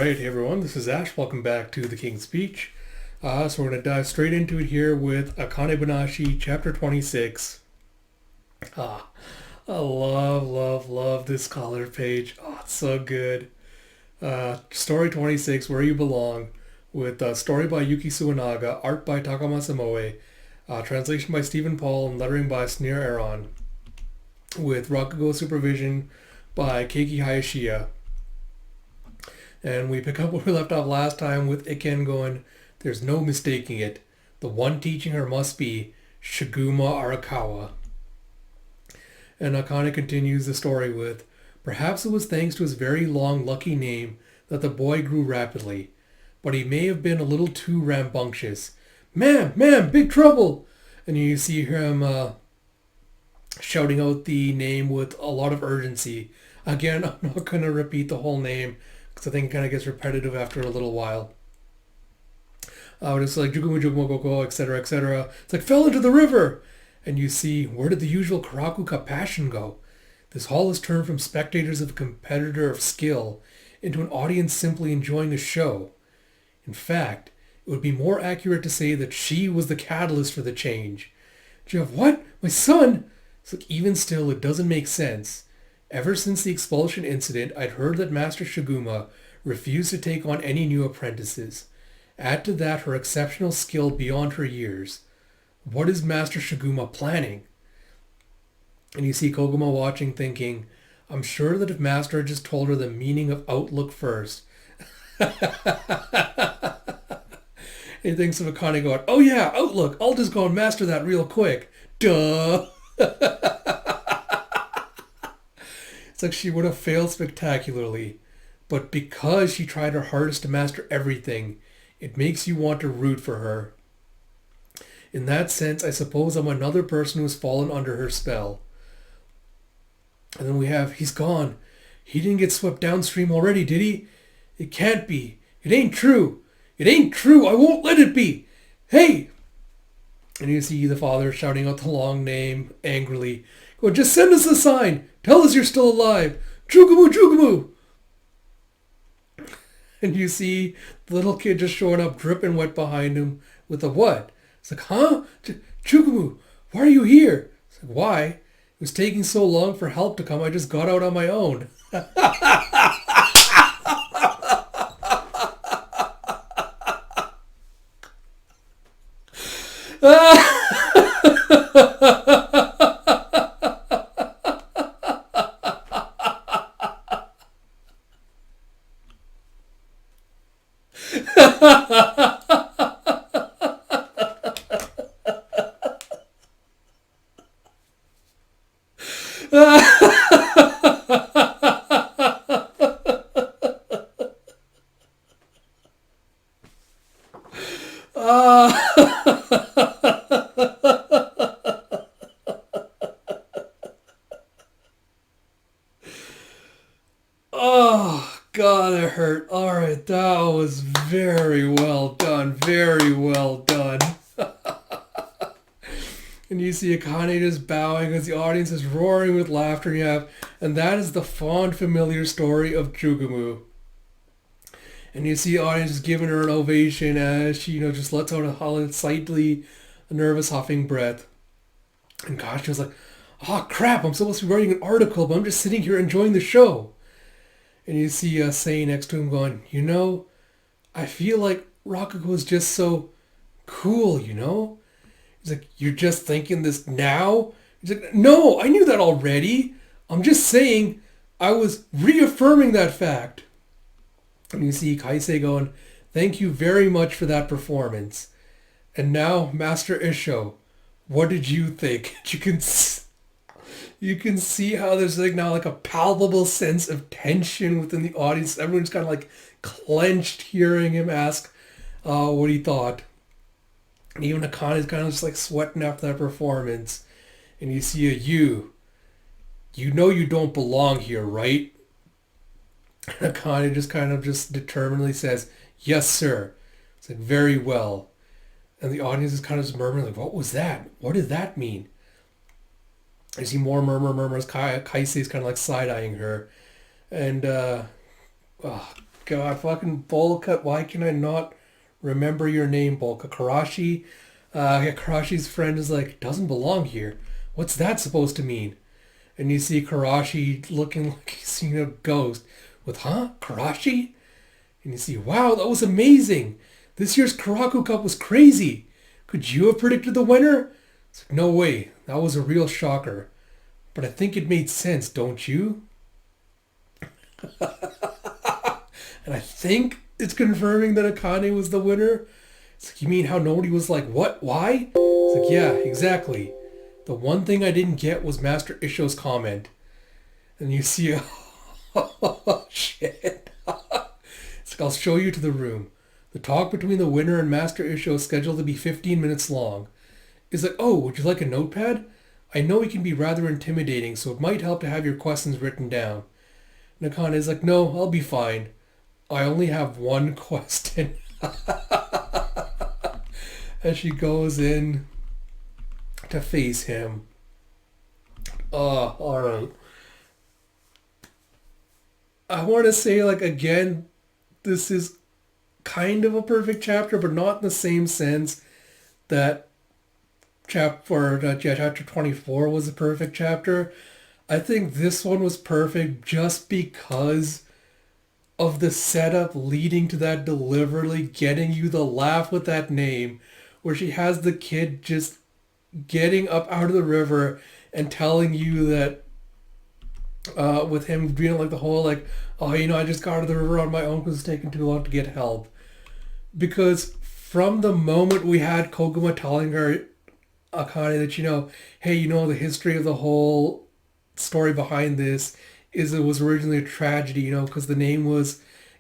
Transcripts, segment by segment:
Alright, hey everyone, this is Ash. Welcome back to The King's Speech. So we're going to dive straight into it here with Akane-Banashi, Chapter 26. Ah, I love this color page. Oh, it's so good. Story 26, Where You Belong, with story by Yuki Suenaga, art by Takamasa Moe, translation by Stephen Paul, and lettering by Sneer Aaron, with Rakugo supervision by Keiki Hayashiya. And we pick up where we left off last time with Iken going, "There's no mistaking it. The one teaching her must be Shiguma Arakawa." And Akane continues the story with, "Perhaps it was thanks to his very long, lucky name that the boy grew rapidly. But he may have been a little too rambunctious. Ma'am, big trouble!" And you see him shouting out the name with a lot of urgency. Again, I'm not going to repeat the whole name, because I think it kind of gets repetitive after a little while. It's like Jugumu Jugumu Goko, etc., etc. It's like, "Fell into the river!" And you see, where did the usual Karakuka passion go? This hall is turned from spectators of a competitor of skill into an audience simply enjoying a show. In fact, it would be more accurate to say that she was the catalyst for the change. Jeff, what? My son? It's like, even still, it doesn't make sense. Ever since the expulsion incident, I'd heard that Master Shiguma refused to take on any new apprentices. Add to that her exceptional skill beyond her years. What is Master Shiguma planning? And you see Koguma watching, thinking, I'm sure that if Master had just told her the meaning of outlook first. He thinks of Akane going, "Oh yeah, outlook, I'll just go and master that real quick. Duh." It's like she would have failed spectacularly, but because she tried her hardest to master everything, it makes you want to root for her. In that sense, I suppose I'm another person who has fallen under her spell. And then we have, he's gone. He didn't get swept downstream already, did he? It can't be. It ain't true. It ain't true. I won't let it be. Hey! And you see the father shouting out the long name angrily. Go, just send us a sign. Tell us you're still alive. Jugumu, Jugumu. And you see the little kid just showing up dripping wet behind him with a what? It's like, huh? Jugumu, why are you here? It's like, why? It was taking so long for help to come, I just got out on my own. Oh, God, it hurt. All right, that was very well done. Very well done. And you see Akane just bowing as the audience is roaring with laughter. And that is the fond, familiar story of Jugumu. And you see the audience just giving her an ovation as she, just lets out a slightly nervous huffing breath. And gosh, she was like, "Oh crap, I'm supposed to be writing an article, but I'm just sitting here enjoying the show." And you see Sei next to him going, I feel like Rakugo is just so cool, He's like, "You're just thinking this now?" He's like, "No, I knew that already. I'm just saying I was reaffirming that fact." And you see Kaisei going, "Thank you very much for that performance. And now, Master Isho, what did you think?" You can see how there's now a palpable sense of tension within the audience. Everyone's kind of clenched hearing him ask what he thought. And even Akane's kind of just sweating after that performance. And you see you know you don't belong here, right? And Akane just kind of determinedly says, "Yes, sir." It's very well. And the audience is kind of just murmuring, what was that? What did that mean? I see more murmurs. Kaisei is kind of side-eyeing her. And God, fucking Bolka. Why can I not remember your name, Bolka? Karashi? Yeah, Karashi's friend is like, doesn't belong here. What's that supposed to mean? And you see Karashi looking like he's seen a ghost with, huh? Karashi? And you see, wow, that was amazing. This year's Karaku Cup was crazy. Could you have predicted the winner? It's like, no way. That was a real shocker. But I think it made sense, don't you? And I think it's confirming that Akane was the winner. It's like, you mean how nobody was like, what? Why? It's like, yeah, exactly. The one thing I didn't get was Master Isho's comment. And you see, oh, shit. It's like, I'll show you to the room. The talk between the winner and Master Isho is scheduled to be 15 minutes long. It's like, oh, would you like a notepad? I know he can be rather intimidating, so it might help to have your questions written down. Nakane is like, no, I'll be fine. I only have one question. As she goes in to face him. Oh, alright. I want to say, like, again, this is kind of a perfect chapter, but not in the same sense that chapter 24 was a perfect chapter. I think this one was perfect just because of the setup leading to that deliberately getting you the laugh with that name, where she has the kid just getting up out of the river and telling you that with him being like the whole like, oh, I just got out of the river on my own because it's taking too long to get help. Because from the moment we had Koguma telling her, Akane, that, hey, the history of the whole story behind this is it was originally a tragedy, because it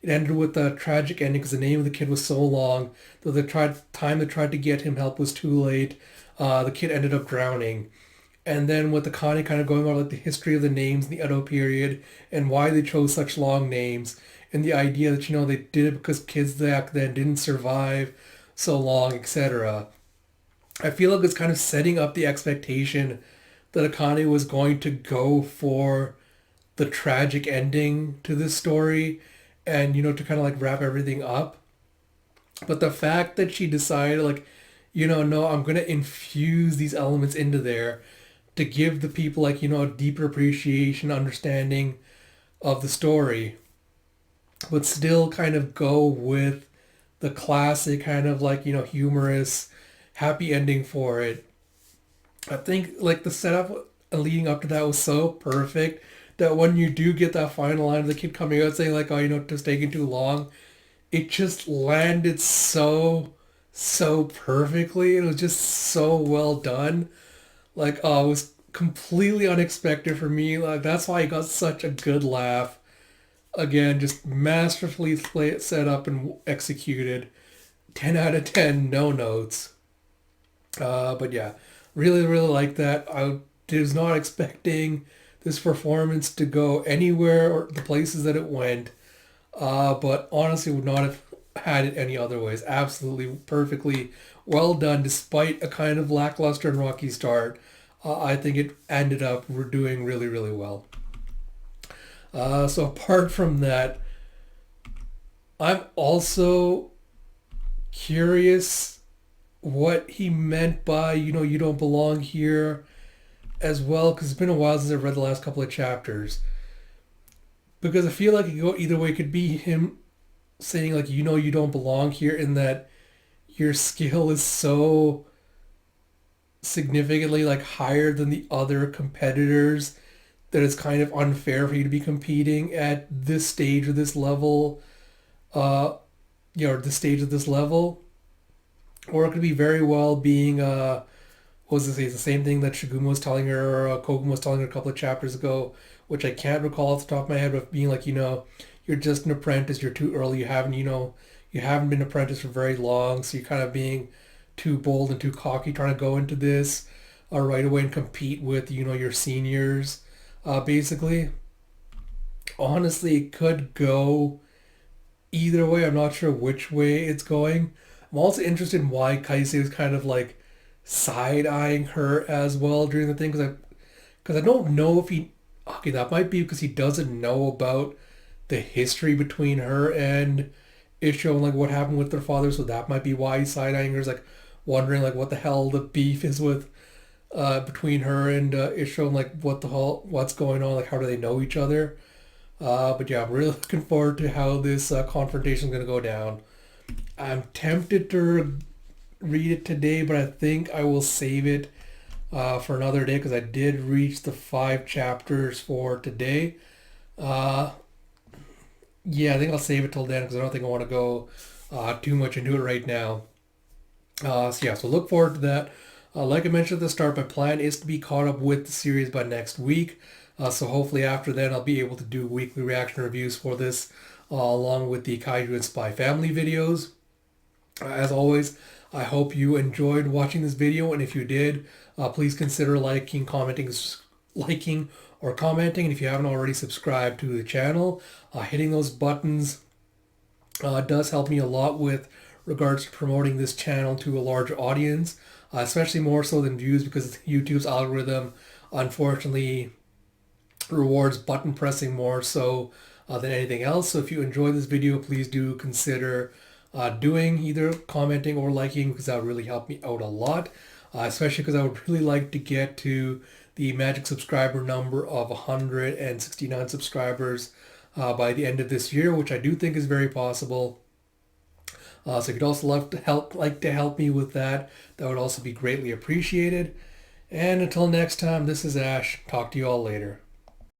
ended with a tragic ending because the name of the kid was so long that the time they tried to get him help was too late. The kid ended up drowning. And then with Akane kind of going on like the history of the names in the Edo period and why they chose such long names and the idea that, they did it because kids back then didn't survive so long, etc. I feel like it's kind of setting up the expectation that Akane was going to go for the tragic ending to this story and, to kind of like wrap everything up. But the fact that she decided like, no, I'm going to infuse these elements into there to give the people like, a deeper appreciation, understanding of the story, but still kind of go with the classic kind of like, humorous, happy ending for it. I think like the setup leading up to that was so perfect that when you do get that final line of the kid coming out saying like, oh, it's taking too long, it just landed so perfectly. It was just so well done. Like, oh, it was completely unexpected for me. Like, that's why I got such a good laugh. Again, just masterfully set up and executed. 10 out of 10, no notes. But yeah, really, really like that. I was not expecting this performance to go anywhere or the places that it went. But honestly would not have had it any other ways. Absolutely perfectly well done despite a kind of lackluster and rocky start. I think it ended up doing really, really well. So apart from that, I'm also curious what he meant by, you don't belong here as well, because it's been a while since I've read the last couple of chapters. Because I feel like it could go either way. It could be him saying like, you don't belong here in that your skill is so significantly like higher than the other competitors that it's kind of unfair for you to be competing at this stage or this level, this stage of this level. Or it could be very well being, what was this, the same thing that Shiguma was telling her, or Koguma was telling her a couple of chapters ago, which I can't recall off the top of my head, but being like, you're just an apprentice, you're too early, you haven't been an apprentice for very long, so you're kind of being too bold and too cocky trying to go into this right away and compete with, your seniors, basically. Honestly, it could go either way. I'm not sure which way it's going. I'm also interested in why Kaise was kind of like side-eyeing her as well during the thing, because I don't know if he... Okay, that might be because he doesn't know about the history between her and Isho and like what happened with their father. So that might be why he's side-eyeing her. Is like wondering like what the hell the beef is with between her and Isho and like what the hell what's going on. Like how do they know each other? But yeah, I'm really looking forward to how this confrontation is going to go down. I'm tempted to read it today, but I think I will save it for another day because I did reach the 5 chapters for today. Uh, yeah, I think I'll save it till then because I don't think I want to go too much into it right now. So yeah, so look forward to that. Like I mentioned at the start, my plan is to be caught up with the series by next week. So hopefully after then I'll be able to do weekly reaction reviews for this along with the Kaiju and Spy Family videos. As always, I hope you enjoyed watching this video, and if you did, please consider liking or commenting. And if you haven't already subscribed to the channel, hitting those buttons does help me a lot with regards to promoting this channel to a larger audience, especially more so than views because YouTube's algorithm unfortunately rewards button pressing more so than anything else. So if you enjoyed this video, please do consider doing either commenting or liking because that would really help me out a lot, especially because I would really like to get to the magic subscriber number of 169 subscribers by the end of this year, which I do think is very possible. So if you'd also like to help me with that, that would also be greatly appreciated. And until next time, this is Ash. Talk to you all later.